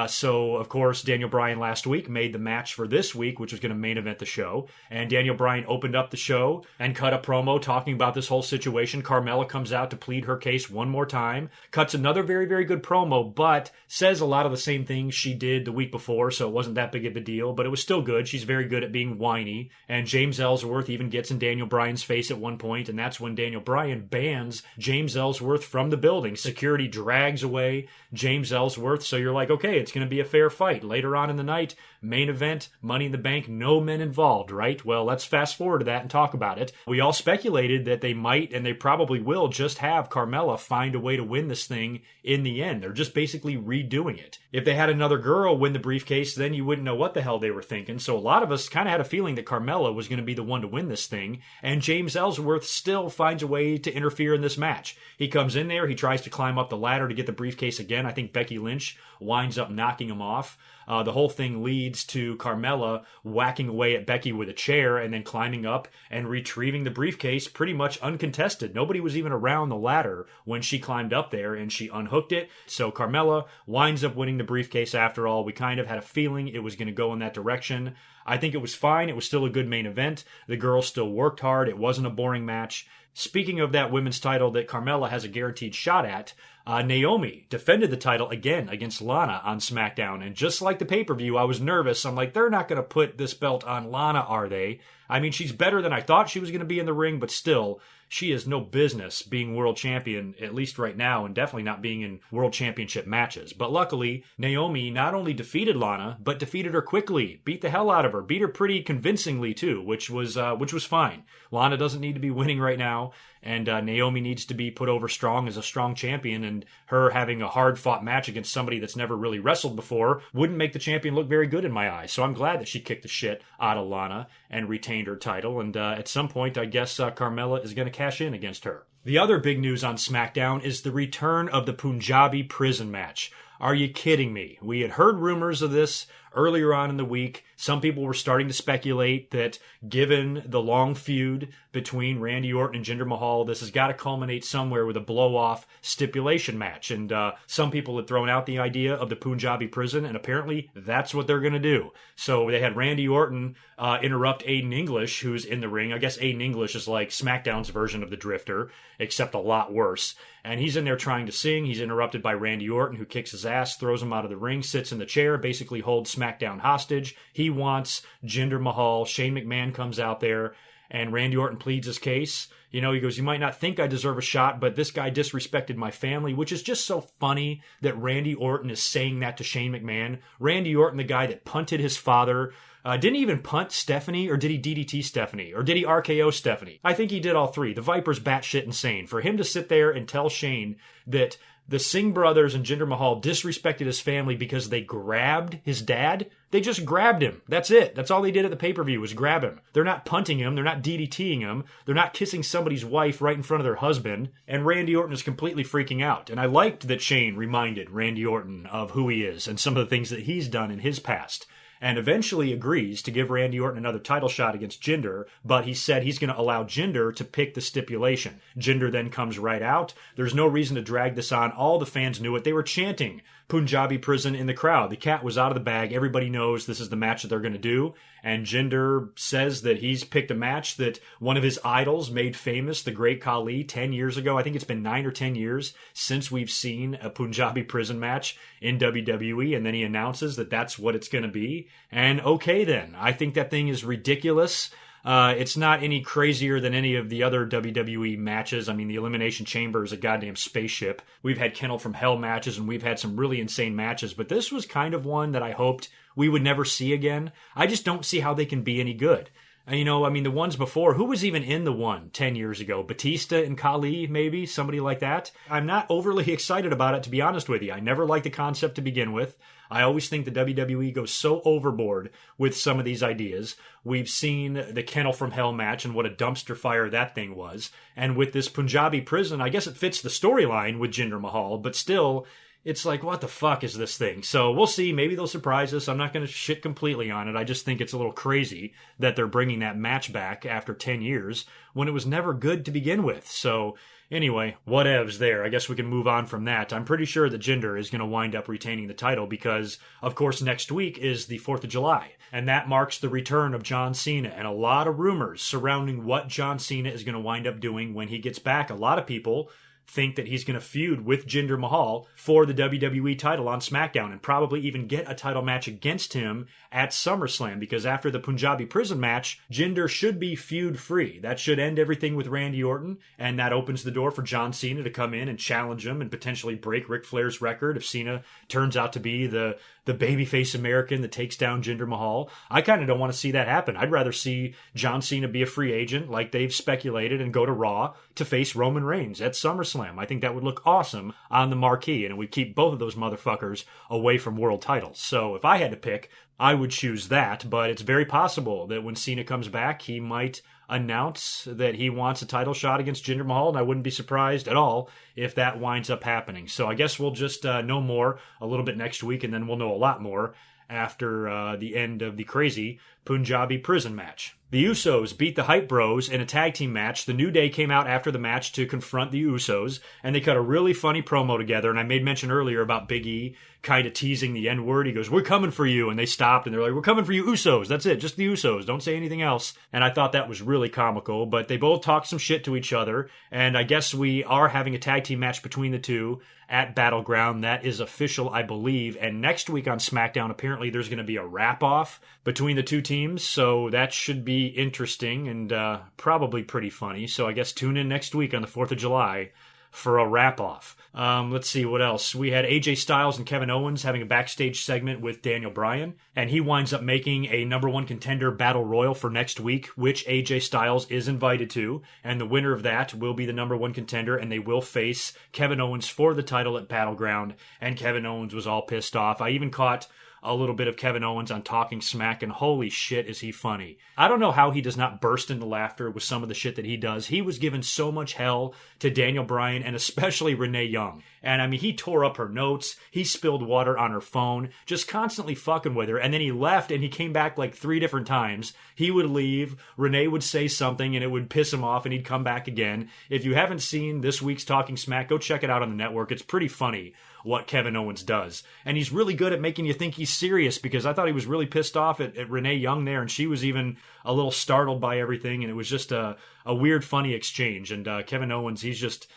So, of course, Daniel Bryan last week made the match for this week, which was going to main event the show. And Daniel Bryan opened up the show and cut a promo talking about this whole situation. Carmella comes out to plead her case one more time, cuts another very, very good promo, but says a lot of the same things she did the week before, so it wasn't that big of a deal, but it was still good. She's very good at being whiny. And James Ellsworth even gets in Daniel Bryan's face at one point, and that's when Daniel Bryan bans James Ellsworth from the building. Security drags away James Ellsworth, so you're like, okay, it's going to be a fair fight. Later on in the night, main event, Money in the Bank, no men involved, right? Well, let's fast forward to that and talk about it. We all speculated that they might, and they probably will, just have Carmella find a way to win this thing in the end. They're just basically redoing it. If they had another girl win the briefcase, then you wouldn't know what the hell they were thinking. So a lot of us kind of had a feeling that Carmella was going to be the one to win this thing, and James Ellsworth still finds a way to interfere in this match. He comes in there, he tries to climb up the ladder to get the briefcase again. I think Becky Lynch winds up knocking him off. The whole thing leads to Carmella whacking away at Becky with a chair and then climbing up and retrieving the briefcase pretty much uncontested. Nobody was even around the ladder when she climbed up there and she unhooked it. So Carmella winds up winning the briefcase after all. We kind of had a feeling it was going to go in that direction. I think it was fine. It was still a good main event. The girls still worked hard. It wasn't a boring match. Speaking of that women's title that Carmella has a guaranteed shot at, Naomi defended the title again against Lana on SmackDown. And just like the pay-per-view, I was nervous. I'm like, they're not going to put this belt on Lana, are they? I mean, she's better than I thought she was going to be in the ring, but still, she has no business being world champion, at least right now, and definitely not being in world championship matches. But luckily, Naomi not only defeated Lana, but defeated her quickly, beat the hell out of her, beat her pretty convincingly too, which was fine. Lana doesn't need to be winning right now, and Naomi needs to be put over strong as a strong champion, and her having a hard-fought match against somebody that's never really wrestled before wouldn't make the champion look very good in my eyes. So I'm glad that she kicked the shit out of Lana and retained her title, and at some point, I guess Carmella is going to cash in against her. The other big news on SmackDown is the return of the Punjabi prison match. Are you kidding me? We had heard rumors of this earlier on in the week. Some people were starting to speculate that given the long feud between Randy Orton and Jinder Mahal, this has got to culminate somewhere with a blow-off stipulation match. And some people had thrown out the idea of the Punjabi prison, and apparently that's what they're going to do. So they had Randy Orton interrupt Aiden English, who's in the ring. I guess Aiden English is like SmackDown's version of the Drifter, except a lot worse. And he's in there trying to sing. He's interrupted by Randy Orton, who kicks his ass, throws him out of the ring, sits in the chair, basically holds SmackDown hostage. He wants Jinder Mahal. Shane McMahon comes out there, and Randy Orton pleads his case. You know, he goes, you might not think I deserve a shot, but this guy disrespected my family, which is just so funny that Randy Orton is saying that to Shane McMahon. Randy Orton, the guy that punted his father, didn't he even punt Stephanie, or did he DDT Stephanie, or did he RKO Stephanie? I think he did all three. The Viper's batshit insane. For him to sit there and tell Shane that the Singh brothers and Jinder Mahal disrespected his family because they grabbed his dad. They just grabbed him. That's it. That's all they did at the pay-per-view was grab him. They're not punting him. They're not DDTing him. They're not kissing somebody's wife right in front of their husband. And Randy Orton is completely freaking out. And I liked that Shane reminded Randy Orton of who he is and some of the things that he's done in his past. And eventually agrees to give Randy Orton another title shot against Jinder, but he said he's going to allow Jinder to pick the stipulation. Jinder then comes right out. There's no reason to drag this on. All the fans knew it. They were chanting Punjabi prison in the crowd. The cat was out of the bag. Everybody knows this is the match that they're going to do. And Jinder says that he's picked a match that one of his idols made famous, the great Khali, 10 years ago. I think it's been 9 or 10 years since we've seen a Punjabi prison match in WWE. And then he announces that that's what it's going to be. And okay then. I think that thing is ridiculous. It's not any crazier than any of the other WWE matches. I mean, the Elimination Chamber is a goddamn spaceship. We've had Kennel from Hell matches, and we've had some really insane matches, but this was kind of one that I hoped we would never see again. I just don't see how they can be any good. You know, I mean, the ones before, who was even in the one 10 years ago? Batista and Khali, maybe? Somebody like that? I'm not overly excited about it, to be honest with you. I never liked the concept to begin with. I always think the WWE goes so overboard with some of these ideas. We've seen the Kennel from Hell match and what a dumpster fire that thing was. And with this Punjabi prison, I guess it fits the storyline with Jinder Mahal, but still, it's like, what the fuck is this thing? So we'll see. Maybe they'll surprise us. I'm not going to shit completely on it. I just think it's a little crazy that they're bringing that match back after 10 years when it was never good to begin with. So anyway, whatevs there. I guess we can move on from that. I'm pretty sure that Jinder is going to wind up retaining the title because, of course, next week is the 4th of July. And that marks the return of John Cena and a lot of rumors surrounding what John Cena is going to wind up doing when he gets back. A lot of people think that he's going to feud with Jinder Mahal for the WWE title on SmackDown and probably even get a title match against him at SummerSlam, because after the Punjabi prison match, Jinder should be feud free. That should end everything with Randy Orton, and that opens the door for John Cena to come in and challenge him and potentially break Ric Flair's record if Cena turns out to be the babyface American that takes down Jinder Mahal. I kind of don't want to see that happen. I'd rather see John Cena be a free agent like they've speculated and go to Raw to face Roman Reigns at SummerSlam. I think that would look awesome on the marquee, and it would keep both of those motherfuckers away from world titles. So if I had to pick, I would choose that, but it's very possible that when Cena comes back, he might announce that he wants a title shot against Jinder Mahal, and I wouldn't be surprised at all if that winds up happening. So I guess we'll just know more a little bit next week, and then we'll know a lot more after the end of the crazy Punjabi prison match. The Usos beat the Hype Bros in a tag team match. The New Day came out after the match to confront the Usos, and they cut a really funny promo together. And I made mention earlier about Big E kind of teasing the N-word. He goes, "We're coming for you." And they stopped, and they're like, "We're coming for you, Usos. That's it, just the Usos. Don't say anything else." And I thought that was really comical, but they both talked some shit to each other. And I guess we are having a tag team match between the two at Battleground. That is official, I believe. And next week on SmackDown, apparently there's going to be a wrap-off between the two teams. So that should be interesting and probably pretty funny. So I guess tune in next week on the 4th of July for a wrap-off. Let's see what else. We had AJ Styles and Kevin Owens having a backstage segment with Daniel Bryan, and he winds up making a number one contender battle royal for next week, which AJ Styles is invited to, and the winner of that will be the number one contender, and they will face Kevin Owens for the title at Battleground, and Kevin Owens was all pissed off. I even caught a little bit of Kevin Owens on Talking Smack, and holy shit is he funny. I don't know how he does not burst into laughter with some of the shit that he does. He was giving so much hell to Daniel Bryan and especially Renee Young. And I mean, he tore up her notes, he spilled water on her phone, just constantly fucking with her, and then he left and he came back like 3 different times. He would leave, Renee would say something and it would piss him off and he'd come back again. If you haven't seen this week's Talking Smack, go check it out on the network. It's pretty funny what Kevin Owens does. And he's really good at making you think he's serious, because I thought he was really pissed off at Renee Young there, and she was even a little startled by everything, and it was just a weird, funny exchange. And Kevin Owens, he's just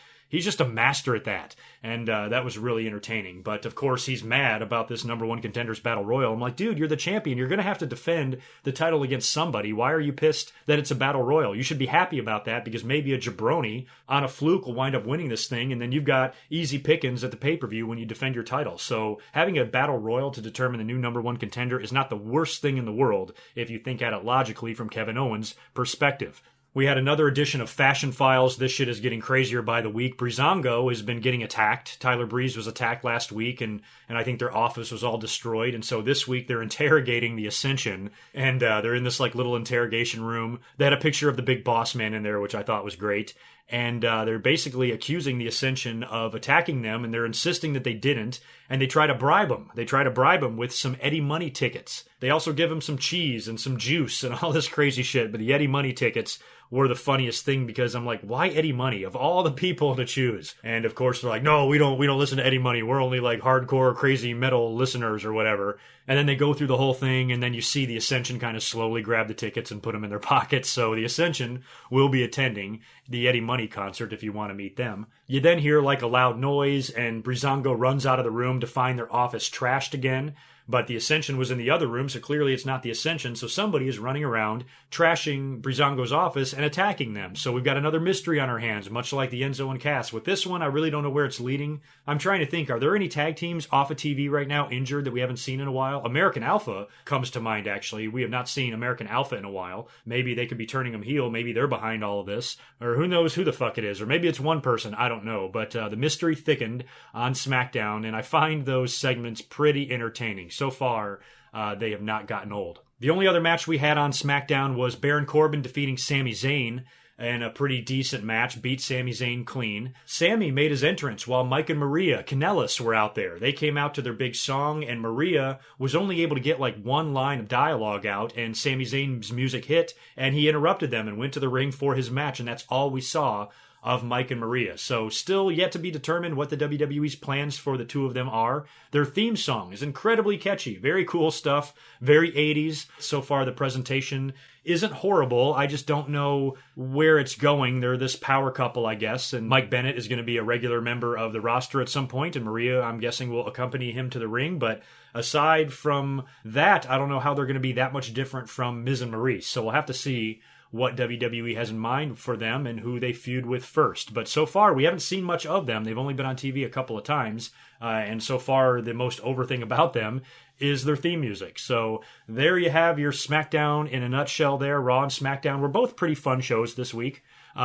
a master at that. And that was really entertaining. But, of course, he's mad about this number one contenders battle royal. I'm like, dude, you're the champion. You're going to have to defend the title against somebody. Why are you pissed that it's a battle royal? You should be happy about that, because maybe a jabroni on a fluke will wind up winning this thing, and then you've got easy pickings at the pay-per-view when you defend your title. So having a battle royal to determine the new number one contender is not the worst thing in the world if you think at it logically from Kevin Owens' perspective. We had another edition of Fashion Files. This shit is getting crazier by the week. Breezango has been getting attacked. Tyler Breeze was attacked last week, and I think their office was all destroyed. And so this week they're interrogating the Ascension, and they're in this like little interrogation room. They had a picture of the Big Boss Man in there, which I thought was great. And they're basically accusing the Ascension of attacking them, and they're insisting that they didn't, and they try to bribe them. They try to bribe them with some Eddie Money tickets. They also give them some cheese and some juice and all this crazy shit, but the Eddie Money tickets were the funniest thing, because I'm like, why Eddie Money of all the people to choose? And of course they're like, no, we don't listen to Eddie Money. We're only like hardcore crazy metal listeners or whatever. And then they go through the whole thing, and then you see the Ascension kind of slowly grab the tickets and put them in their pockets. So the Ascension will be attending the Eddie Money concert if you want to meet them. You then hear like a loud noise, and Breezango runs out of the room to find their office trashed again. but the Ascension was in the other room, so clearly it's not the Ascension. So somebody is running around, trashing Breezango's office and attacking them. So we've got another mystery on our hands, much like the Enzo and Cass. With this one, I really don't know where it's leading. I'm trying to think, are there any tag teams off of TV right now injured that we haven't seen in a while? American Alpha comes to mind, actually. We have not seen American Alpha in a while. Maybe they could be turning them heel. Maybe they're behind all of this. Or who knows who the fuck it is. Or maybe it's one person. I don't know. But the mystery thickened on Smackdown, and I find those segments pretty entertaining. So far, they have not gotten old. The only other match we had on SmackDown was Baron Corbin defeating Sami Zayn in a pretty decent match, beat Sami Zayn clean. Sami made his entrance while Mike and Maria Kanellis were out there. They came out to their big song, and Maria was only able to get like one line of dialogue out, and Sami Zayn's music hit, and he interrupted them and went to the ring for his match, and that's all we saw of Mike and Maria. So still yet to be determined what the WWE's plans for the two of them are. Their theme song is incredibly catchy. Very cool stuff. Very 80s. So far the presentation isn't horrible. I just don't know where it's going. They're this power couple, I guess, and Mike Bennett is going to be a regular member of the roster at some point, and Maria, I'm guessing, will accompany him to the ring. But aside from that, I don't know how they're going to be that much different from Miz and Maurice. So we'll have to see what WWE has in mind for them and who they feud with first. But so far, we haven't seen much of them. They've only been on TV a couple of times. And so far, the most over thing about them is their theme music. So there you have your SmackDown in a nutshell there. Raw and SmackDown were both pretty fun shows this week.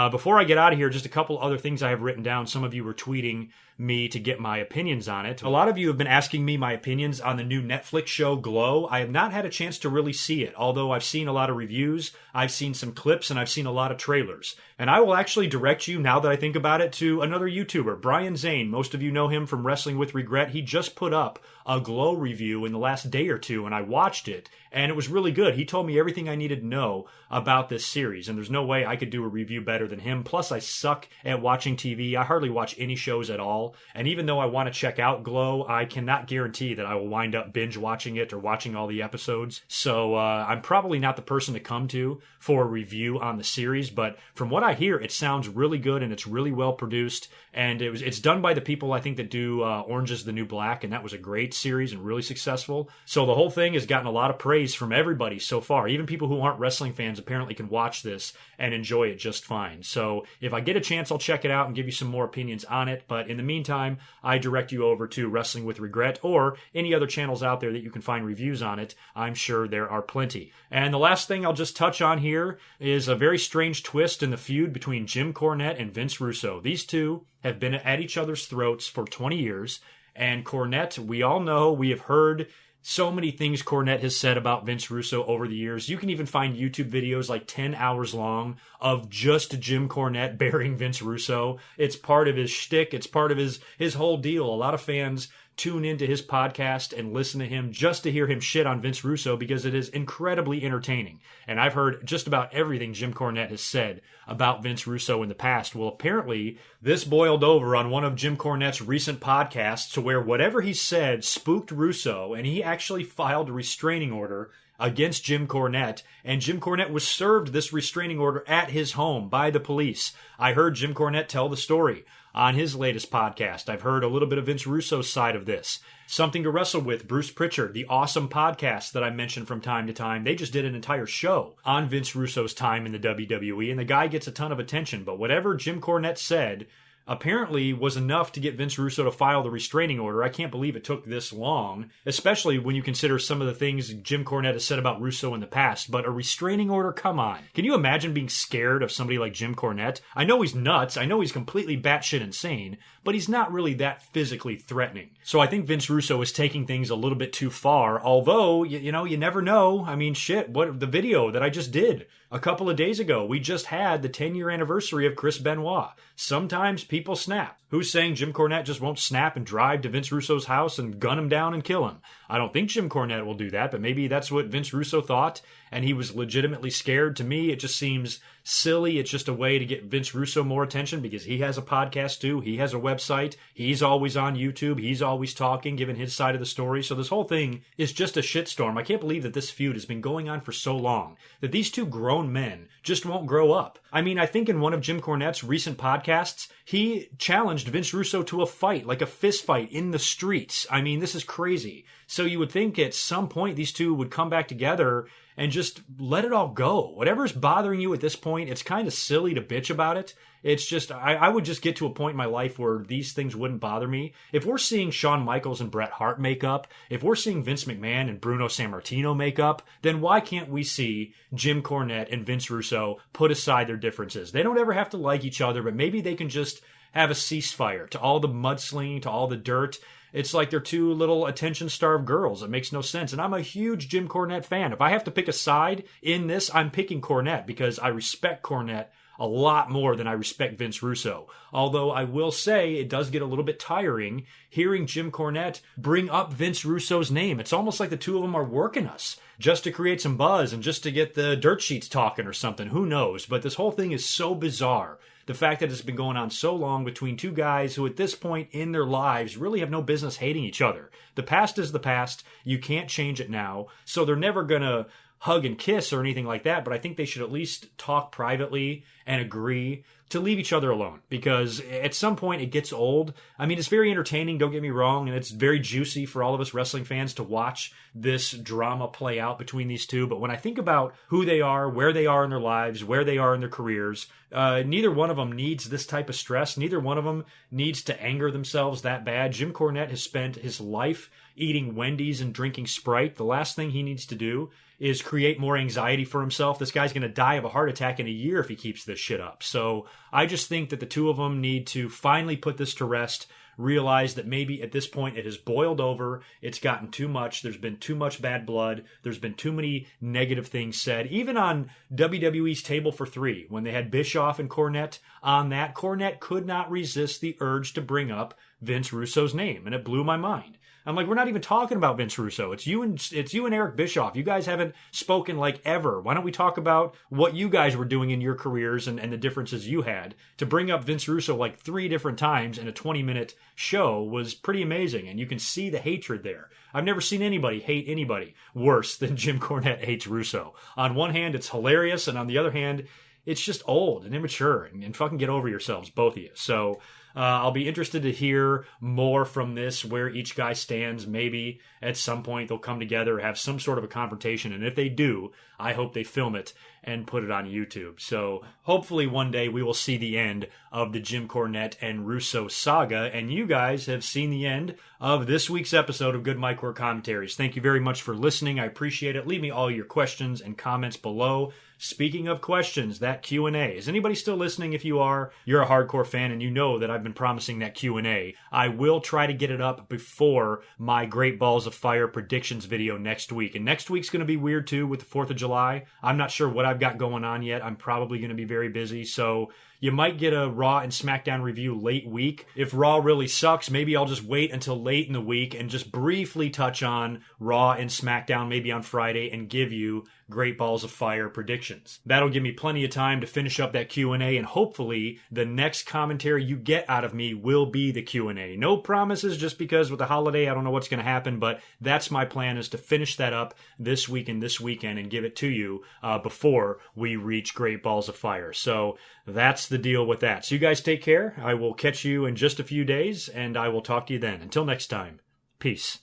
Before I get out of here, just a couple other things I have written down. Some of you were tweeting me to get my opinions on it. A lot of you have been asking me my opinions on the new Netflix show Glow. I have not had a chance to really see it, although I've seen a lot of reviews, I've seen some clips, and I've seen a lot of trailers. And I will actually direct you, now that I think about it, to another YouTuber, Brian Zane. Most of you know him from Wrestling with Regret. He just put up a Glow review in the last day or two, and I watched it, and it was really good. He told me everything I needed to know about this series, and there's no way I could do a review better than him. Plus, I suck at watching TV. I hardly watch any shows at all. And even though I want to check out Glow, I cannot guarantee that I will wind up binge watching it or watching all the episodes. So I'm probably not the person to come to for a review on the series. But from what I hear, it sounds really good and it's really well produced. And it's done by the people, I think, that do Orange is the New Black. And that was a great series and really successful. So the whole thing has gotten a lot of praise from everybody so far. Even people who aren't wrestling fans apparently can watch this and enjoy it just fine. So if I get a chance, I'll check it out and give you some more opinions on it. But in the meantime, I direct you over to Wrestling with Regret or any other channels out there that you can find reviews on it. I'm sure there are plenty. And the last thing I'll just touch on here is a very strange twist in the feud between Jim Cornette and Vince Russo. These two have been at each other's throats for 20 years. And Cornette, we all know, we have heard so many things Cornette has said about Vince Russo over the years. You can even find YouTube videos like 10 hours long of just Jim Cornette burying Vince Russo. It's part of his shtick. It's part of his whole deal. A lot of fans tune into his podcast and listen to him just to hear him shit on Vince Russo because it is incredibly entertaining. And I've heard just about everything Jim Cornette has said about Vince Russo in the past. Well, apparently this boiled over on one of Jim Cornette's recent podcasts to where whatever he said spooked Russo, and he actually filed a restraining order against Jim Cornette, and Jim Cornette was served this restraining order at his home by the police. I heard Jim Cornette tell the story on his latest podcast. I've heard a little bit of Vince Russo's side of this. Something to Wrestle With, Bruce Pritchard, the awesome podcast that I mention from time to time. They just did an entire show on Vince Russo's time in the WWE, and the guy gets a ton of attention. But whatever Jim Cornette said apparently was enough to get Vince Russo to file the restraining order. I can't believe it took this long, especially when you consider some of the things Jim Cornette has said about Russo in the past. But a restraining order, come on. Can you imagine being scared of somebody like Jim Cornette? I know he's nuts. I know he's completely batshit insane, but he's not really that physically threatening. So I think Vince Russo is taking things a little bit too far, although, you never know. I mean, shit, what the video that I just did a couple of days ago, we just had the 10-year anniversary of Chris Benoit. Sometimes people snap. Who's saying Jim Cornette just won't snap and drive to Vince Russo's house and gun him down and kill him? I don't think Jim Cornette will do that, but maybe that's what Vince Russo thought, and he was legitimately scared. To me, it just seems silly. It's just a way to get Vince Russo more attention because he has a podcast too. He has a website. He's always on YouTube. He's always talking, giving his side of the story. So this whole thing is just a shitstorm. I can't believe that this feud has been going on for so long, that these two grown men just won't grow up. I mean, I think in one of Jim Cornette's recent podcasts, he challenged Vince Russo to a fight, like a fist fight in the streets. I mean, this is crazy. So you would think at some point these two would come back together and just let it all go. Whatever's bothering you at this point, it's kind of silly to bitch about it. It's just, I would just get to a point in my life where these things wouldn't bother me. If we're seeing Shawn Michaels and Bret Hart make up, if we're seeing Vince McMahon and Bruno Sammartino make up, then why can't we see Jim Cornette and Vince Russo put aside their differences? They don't ever have to like each other, but maybe they can just have a ceasefire to all the mudslinging, to all the dirt. It's like they're two little attention-starved girls. It makes no sense. And I'm a huge Jim Cornette fan. If I have to pick a side in this, I'm picking Cornette because I respect Cornette a lot more than I respect Vince Russo. Although I will say it does get a little bit tiring hearing Jim Cornette bring up Vince Russo's name. It's almost like the two of them are working us just to create some buzz and just to get the dirt sheets talking or something. Who knows? But this whole thing is so bizarre. The fact that it's been going on so long between two guys who at this point in their lives really have no business hating each other. The past is the past. You can't change it now. So they're never going to hug and kiss or anything like that, but I think they should at least talk privately and agree to leave each other alone, because at some point it gets old. I mean, it's very entertaining, don't get me wrong, and it's very juicy for all of us wrestling fans to watch this drama play out between these two, but when I think about who they are, where they are in their lives, where they are in their careers, neither one of them needs this type of stress. Neither one of them needs to anger themselves that bad. Jim Cornette has spent his life eating Wendy's and drinking Sprite. The last thing he needs to do is create more anxiety for himself. This guy's going to die of a heart attack in a year if he keeps this shit up. So I just think that the two of them need to finally put this to rest, realize that maybe at this point it has boiled over, it's gotten too much, there's been too much bad blood, there's been too many negative things said. Even on WWE's Table for Three, when they had Bischoff and Cornette on that, Cornette could not resist the urge to bring up Vince Russo's name, and it blew my mind. I'm like, we're not even talking about Vince Russo. It's you and Eric Bischoff. You guys haven't spoken like ever. Why don't we talk about what you guys were doing in your careers and the differences you had? To bring up Vince Russo like 3 different times in a 20-minute show was pretty amazing, and you can see the hatred there. I've never seen anybody hate anybody worse than Jim Cornette hates Russo. On one hand, it's hilarious, and on the other hand, it's just old and immature, and fucking get over yourselves, both of you. So I'll be interested to hear more from this, where each guy stands. Maybe at some point they'll come together, have some sort of a confrontation, and if they do, I hope they film it and put it on YouTube. So hopefully one day we will see the end of the Jim Cornette and Russo saga, and you guys have seen the end of this week's episode of Good Mic Work Commentaries. Thank you very much for listening. I appreciate it. Leave me all your questions and comments below. Speaking of questions, that Q&A. Is anybody still listening? If you are, you're a hardcore fan and you know that I've been promising that Q&A. I will try to get it up before my Great Balls of Fire predictions video next week. And next week's going to be weird too with the 4th of July. I'm not sure what I've got going on yet. I'm probably going to be very busy. So you might get a Raw and SmackDown review late week. If Raw really sucks, maybe I'll just wait until late in the week and just briefly touch on Raw and SmackDown maybe on Friday and give you Great Balls of Fire predictions. That'll give me plenty of time to finish up that Q&A, and hopefully the next commentary you get out of me will be the Q&A. No promises, just because with the holiday I don't know what's going to happen, but that's my plan, is to finish that up this week and this weekend and give it to you before we reach Great Balls of Fire. So that's the deal with that. So you guys take care. I will catch you in just a few days, and I will talk to you then. Until next time, peace.